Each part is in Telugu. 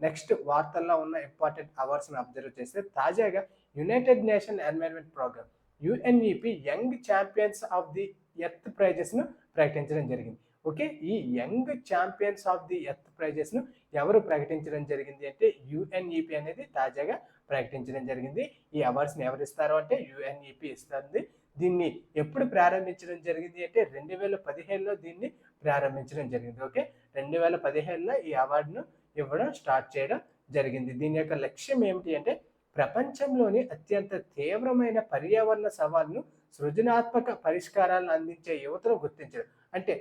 నెక్స్ట్ వార్తల్లో ఉన్న ఇంపార్టెంట్ అవార్డ్స్ని అబ్జర్వ్ చేస్తే తాజాగా United Nation Environment Programme UNEP young champions of the Earth ప్రైజెస్ను ప్రకటించడం జరిగింది. ఓకే, ఈ young champions of the Earth ప్రైజెస్ను ఎవరు ప్రకటించడం జరిగింది అంటే యుఎన్ఈపి అనేది తాజాగా ప్రకటించడం జరిగింది. ఈ అవార్డ్స్ని ఎవరు ఇస్తారు అంటే యుఎన్ఈపి ఇస్తుంది. దీన్ని ఎప్పుడు ప్రారంభించడం జరిగింది అంటే 2015లో దీన్ని ప్రారంభించడం జరిగింది. ఓకే, 2015లో ఈ అవార్డును ఇవ్వడం స్టార్ట్ చేయడం జరిగింది. దీని యొక్క లక్ష్యం ఏమిటి అంటే ప్రపంచంలోని అత్యంత తీవ్రమైన పర్యావరణ సవాళ్ళను సృజనాత్మక పరిష్కారాలను అందించే యువతను గుర్తించడం. అంటే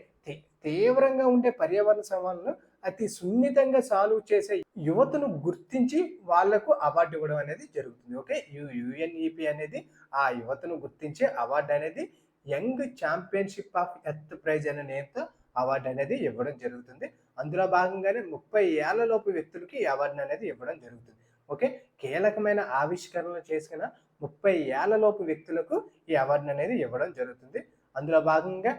తీవ్రంగా ఉండే పర్యావరణ సవాళ్ళను అతి సున్నితంగా సాల్వ్ చేసే యువతను గుర్తించి వాళ్లకు అవార్డు ఇవ్వడం అనేది జరుగుతుంది. ఓకే, యుఎన్ఈపి అనేది ఆ యువతను గుర్తించే అవార్డు అనేది young championship of earth prize అనే నేమ్తో అవార్డు అనేది ఇవ్వడం జరుగుతుంది. అందులో భాగంగానే 30 ఏళ్లలోపు వ్యక్తులకి ఈ అవార్డు అనేది ఇవ్వడం జరుగుతుంది. ఓకే, కీలకమైన ఆవిష్కరణలు చేసిన 30 ఏళ్లలోపు వ్యక్తులకు ఈ అవార్డు అనేది ఇవ్వడం జరుగుతుంది. అందులో భాగంగా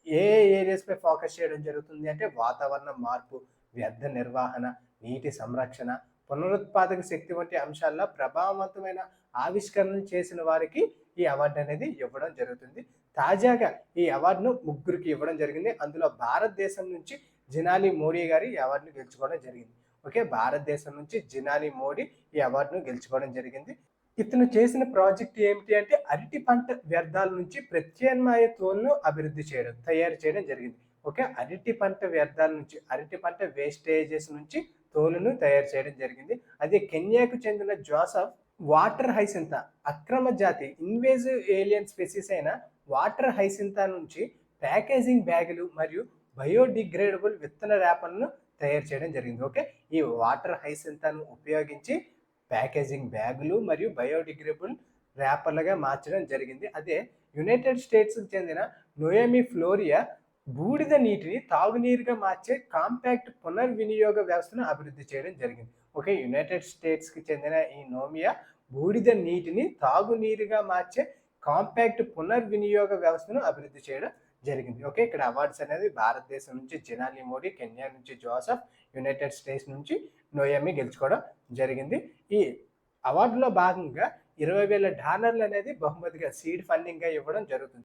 ఏ ఏరియాస్ పై ఫోకస్ చేయడం జరుగుతుంది అంటే వాతావరణ మార్పు, వ్యర్థ నిర్వహణ, నీటి సంరక్షణ, పునరుత్పాదక శక్తి వంటి అంశాల్లో ప్రభావవంతమైన ఆవిష్కరణలు చేసిన వారికి ఈ అవార్డు అనేది ఇవ్వడం జరుగుతుంది. తాజాగా ఈ అవార్డును ముగ్గురికి ఇవ్వడం జరిగింది. అందులో భారతదేశం నుంచి జినాలి మోడీ గారు ఈ అవార్డును గెలుచుకోవడం జరిగింది. ఓకే, భారతదేశం నుంచి జినాలి మోడీ ఈ అవార్డును గెలుచుకోవడం జరిగింది. ఇతను చేసిన ప్రాజెక్ట్ ఏమిటి అంటే అరటి పంట వ్యర్థాల నుంచి ప్రత్యామ్నాయ తోలును తయారు చేయడం జరిగింది. ఓకే, అరటి పంట వ్యర్థాల నుంచి, అరటి పంట వేస్టేజెస్ నుంచి తోలును తయారు చేయడం జరిగింది. అదే కెన్యాకు చెందిన జోసఫ్ వాటర్ హైసింతా అక్రమ జాతి ఇన్వేజివ్ ఏలియన్ స్పెసిస్ అయిన వాటర్ హైసింతా నుంచి ప్యాకేజింగ్ బ్యాగులు మరియు బయోడిగ్రేడబుల్ విత్తన రేపలను తయారు చేయడం జరిగింది. ఓకే, ఈ వాటర్ హైసింతాను ఉపయోగించి ప్యాకేజింగ్ బ్యాగులు మరియు బయోడిగ్రేడబుల్ ర్యాపర్లుగా మార్చడం జరిగింది. అదే యునైటెడ్ స్టేట్స్కి చెందిన నోయమి ఫ్లోరియా బూడిద నీటిని తాగునీరుగా మార్చే కాంపాక్ట్ పునర్వినియోగ వ్యవస్థను అభివృద్ధి చేయడం జరిగింది. ఓకే, యునైటెడ్ స్టేట్స్కి చెందిన ఈ నోమియా బూడిద నీటిని తాగునీరుగా మార్చే కాంపాక్ట్ పునర్వినియోగ వ్యవస్థను అభివృద్ధి చేయడం జరిగింది. ఓకే, ఇక్కడ అవార్డ్స్ అనేది భారతదేశం నుంచి జినాలి మోడీ, కెన్యా నుంచి జోసఫ్, యునైటెడ్ స్టేట్స్ నుంచి నోయమి గెలుచుకోవడం జరిగింది. ఈ అవార్డులో భాగంగా $20,000 అనేది బహుమతిగా సీడ్ ఫండింగ్గా ఇవ్వడం జరుగుతుంది.